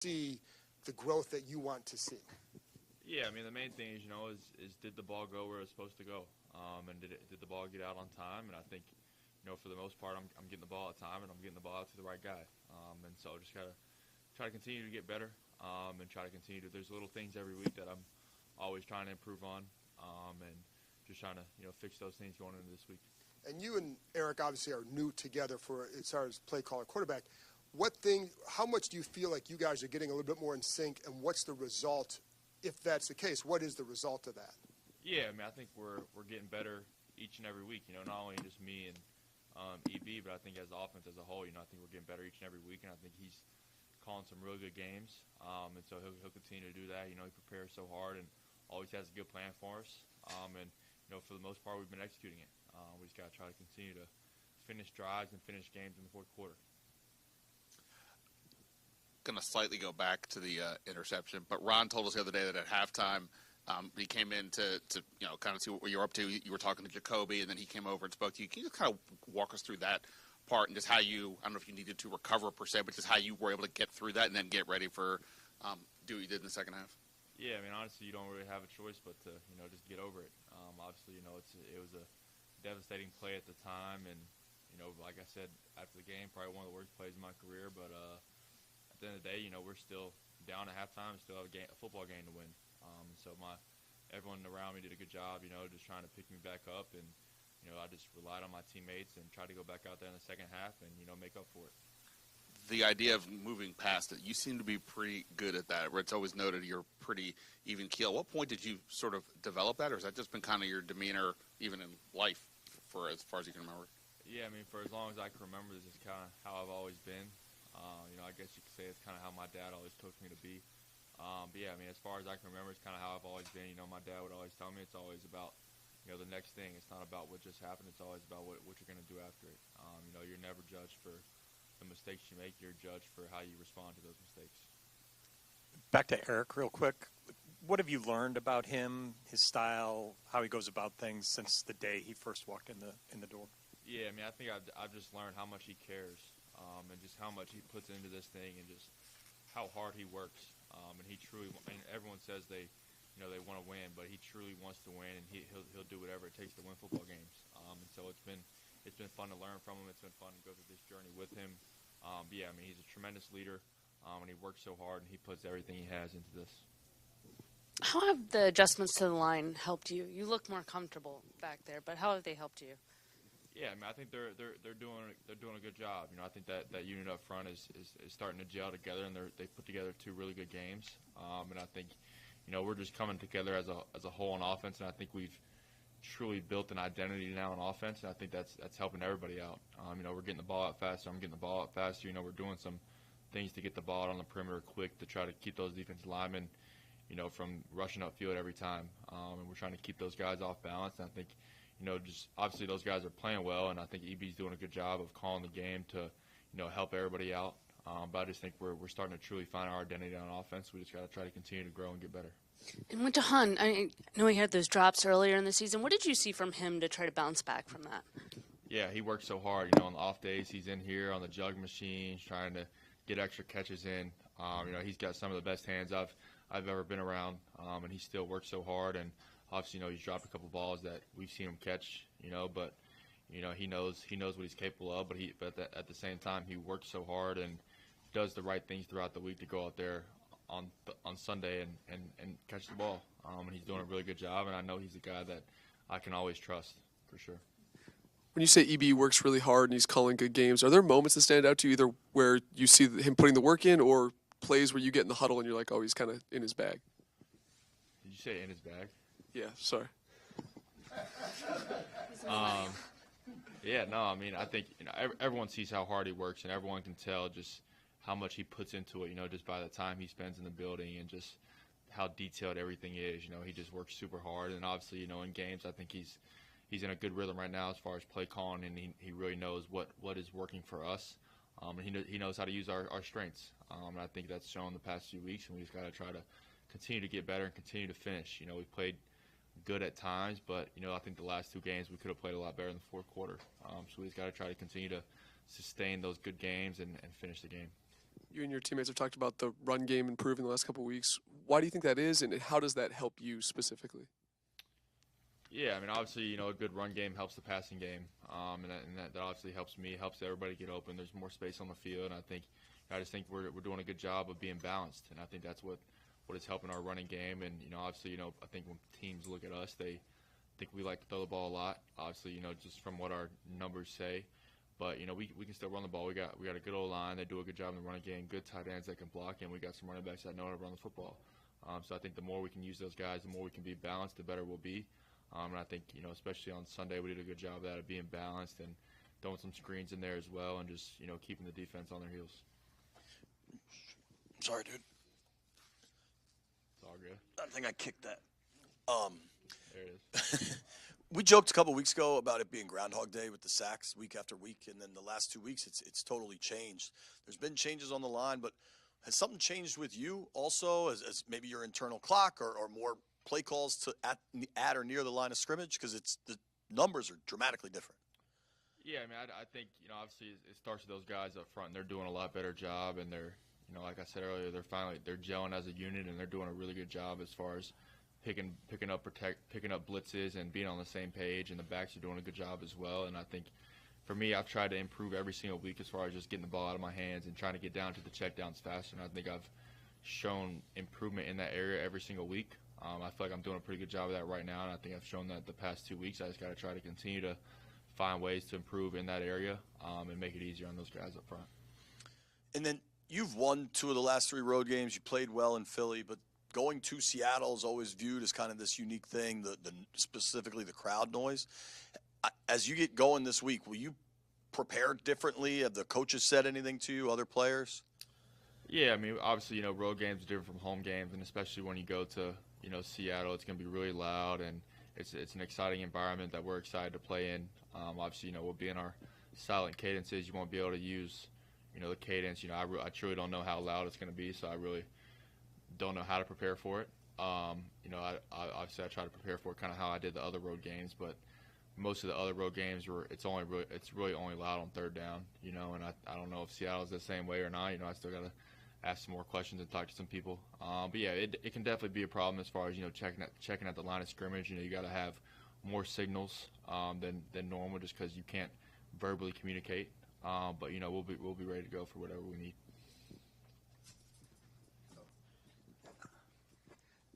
see the growth that you want to see? Yeah, I mean, the main thing is, is did the ball go where it was supposed to go? And did the ball get out on time? And I think, for the most part, I'm getting the ball at time, and I'm getting the ball out to the right guy. And so just got to try to continue to get better and try to continue to – there's little things every week that I'm always trying to improve on and just trying to, fix those things going into this week. And you and Eric obviously are new together as far as play caller quarterback. How much do you feel like you guys are getting a little bit more in sync, and what's the result, if that's the case? What is the result of that? Yeah, I mean, I think we're getting better each and every week, not only just me and EB, but I think as the offense as a whole, I think we're getting better each and every week, and I think he's calling some really good games, and so he'll continue to do that. He prepares so hard and always has a good plan for us, and for the most part, we've been executing it. We just got to try to continue to finish drives and finish games in the fourth quarter. Going to slightly go back to the interception, but Ron told us the other day that at halftime he came in to kind of see what you're up to. You were talking to Jacoby, and then he came over and spoke to you. Can you just kind of walk us through that part and just how you, I don't know if you needed to recover per se, but just how you were able to get through that and then get ready for do what you did in the second half? Yeah, I mean, honestly, you don't really have a choice but to, just get over it. Obviously, it was a devastating play at the time, and, like I said, after the game, probably one of the worst plays in my career, but at the end of the day, we're still down at halftime and still have a football game to win. So everyone around me did a good job, just trying to pick me back up, and, I just relied on my teammates and tried to go back out there in the second half and, make up for it. The idea of moving past it, you seem to be pretty good at that. It's always noted you're pretty even keel. At what point did you sort of develop that, or has that just been kind of your demeanor even in life for as far as you can remember? Yeah, I mean, for as long as I can remember, this is kind of how I've always been. I guess you could say it's kind of how my dad always coached me to be. But yeah, I mean, as far as I can remember, it's kind of how I've always been. My dad would always tell me it's always about, the next thing. It's not about what just happened. It's always about what you're going to do after it. You're never judged for the mistakes you make. You're judged for how you respond to those mistakes. Back to Eric real quick. What have you learned about him, his style, how he goes about things since the day he first walked in the door? Yeah, I mean, I think I've just learned how much he cares and just how much he puts into this thing and just how hard he works. And he truly, everyone says they want to win, but he truly wants to win, and he'll do whatever it takes to win football games. And so it's been fun to learn from him. It's been fun to go through this journey with him. But yeah, I mean, he's a tremendous leader, and he works so hard, and he puts everything he has into this. How have the adjustments to the line helped you? You look more comfortable back there, but how have they helped you? Yeah, I mean, I think they're doing a good job. I think that unit up front is starting to gel together, and they put together two really good games. And I think, we're just coming together as a whole on offense, and I think we've truly built an identity now on offense, and I think that's helping everybody out. We're getting the ball out faster. I'm getting the ball out faster. We're doing some things to get the ball out on the perimeter quick to try to keep those defensive linemen, from rushing upfield every time. And we're trying to keep those guys off balance. And I think, just obviously those guys are playing well, and I think EB's doing a good job of calling the game to, help everybody out. But I just think we're starting to truly find our identity on offense. We just got to try to continue to grow and get better. And with Johan, I know he had those drops earlier in the season. What did you see from him to try to bounce back from that? Yeah, he works so hard. On the off days, he's in here on the jug machines trying to get extra catches in. He's got some of the best hands I've ever been around, and he still works so hard. And obviously, he's dropped a couple balls that we've seen him catch. But he knows what he's capable of. But at the same time, he works so hard and does the right things throughout the week to go out there on Sunday and catch the ball. And he's doing a really good job. And I know he's a guy that I can always trust for sure. When you say EB works really hard and he's calling good games, are there moments that stand out to you either where you see him putting the work in or plays where you get in the huddle and you're like, oh, he's kind of in his bag? Did you say in his bag? Yeah, sorry. Yeah, no, I mean, I think, everyone sees how hard he works, and everyone can tell just how much he puts into it, just by the time he spends in the building and just how detailed everything is. He just works super hard, and obviously, in games, I think he's in a good rhythm right now as far as play calling, and he really knows what is working for us, and he knows how to use our strengths, and I think that's shown the past few weeks, and we just got to try to continue to get better and continue to finish. We played good at times, but I think the last two games we could have played a lot better in the fourth quarter, so we just got to try to continue to sustain those good games and finish the game. You and your teammates have talked about the run game improving the last couple of weeks. Why do you think that is, and how does that help you specifically? Yeah, I mean, obviously, a good run game helps the passing game, and that obviously helps me, helps everybody get open. There's more space on the field, and I just think we're doing a good job of being balanced, and I think that's what is helping our running game. And obviously, I think when teams look at us, they think we like to throw the ball a lot. Obviously, just from what our numbers say, but we can still run the ball. We got a good old line. They do a good job in the running game. Good tight ends that can block, and we got some running backs that know how to run the football. So I think the more we can use those guys, the more we can be balanced, the better we'll be. And I think, especially on Sunday, we did a good job of that, of being balanced and throwing some screens in there as well, and just, keeping the defense on their heels. Sorry, dude. It's all good. I think I kicked that. There it is. We joked a couple weeks ago about it being Groundhog Day with the sacks week after week, and then the last 2 weeks it's totally changed. There's been changes on the line, but has something changed with you also, as maybe your internal clock or more play calls to at or near the line of scrimmage? Because the numbers are dramatically different. Yeah, I mean, I think, obviously it starts with those guys up front, and they're doing a lot better job, and they're, like I said earlier, they're gelling as a unit, and they're doing a really good job as far as picking up blitzes and being on the same page, and the backs are doing a good job as well. And I think for me, I've tried to improve every single week as far as just getting the ball out of my hands and trying to get down to the checkdowns faster, and I think I've shown improvement in that area every single week. I feel like I'm doing a pretty good job of that right now, and I think I've shown that the past 2 weeks. I just got to try to continue to find ways to improve in that area and make it easier on those guys up front. And then you've won 2 of the last 3 road games. You played well in Philly, but going to Seattle is always viewed as kind of this unique thing, specifically the crowd noise. As you get going this week, will you prepare differently? Have the coaches said anything to you, other players? Yeah, I mean, obviously, road games are different from home games, and especially when you go to, Seattle, it's going to be really loud, and it's an exciting environment that we're excited to play in. Obviously, we'll be in our silent cadences. You won't be able to use, the cadence. I truly don't know how loud it's going to be, so I really don't know how to prepare for it. Obviously I try to prepare for it kind of how I did the other road games, but most of the other road games it's really only loud on third down, and I don't know if Seattle's the same way or not. I still got to ask some more questions and talk to some people. But yeah, it can definitely be a problem as far as checking at the line of scrimmage. You got to have more signals than normal just because you can't verbally communicate. But we'll be ready to go for whatever we need.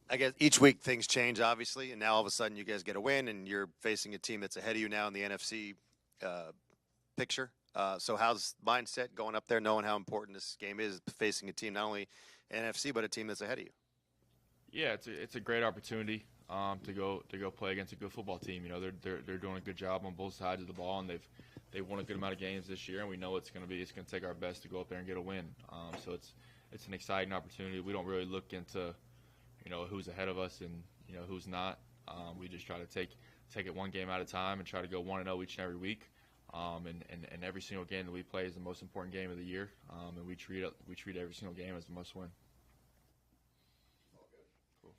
I guess each week things change, obviously, and now all of a sudden you guys get a win, and you're facing a team that's ahead of you now in the NFC picture. So how's mindset going up there, knowing how important this game is, facing a team not only NFC but a team that's ahead of you? Yeah, it's a great opportunity to go play against a good football team. They're doing a good job on both sides of the ball, and they've won a good amount of games this year, and we know it's going to take our best to go up there and get a win. So it's an exciting opportunity. We don't really look into who's ahead of us and who's not. We just try to take it one game at a time and try to go 1-0 each and every week. And every single game that we play is the most important game of the year. And we treat every single game as the must win. Cool.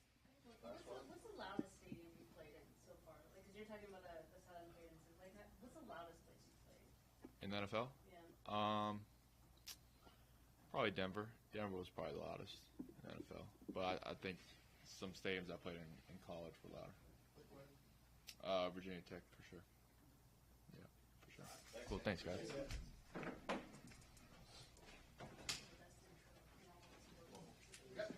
What's the loudest stadium you played in so far? Like, 'cause you're talking about the silent cadences. Like, what's the loudest place you played? In the NFL? Yeah. Probably Denver. Denver was probably the loudest in the NFL. But I think some stadiums I played in college were louder. Virginia Tech, for sure. Yeah, for sure. Cool, thanks, guys.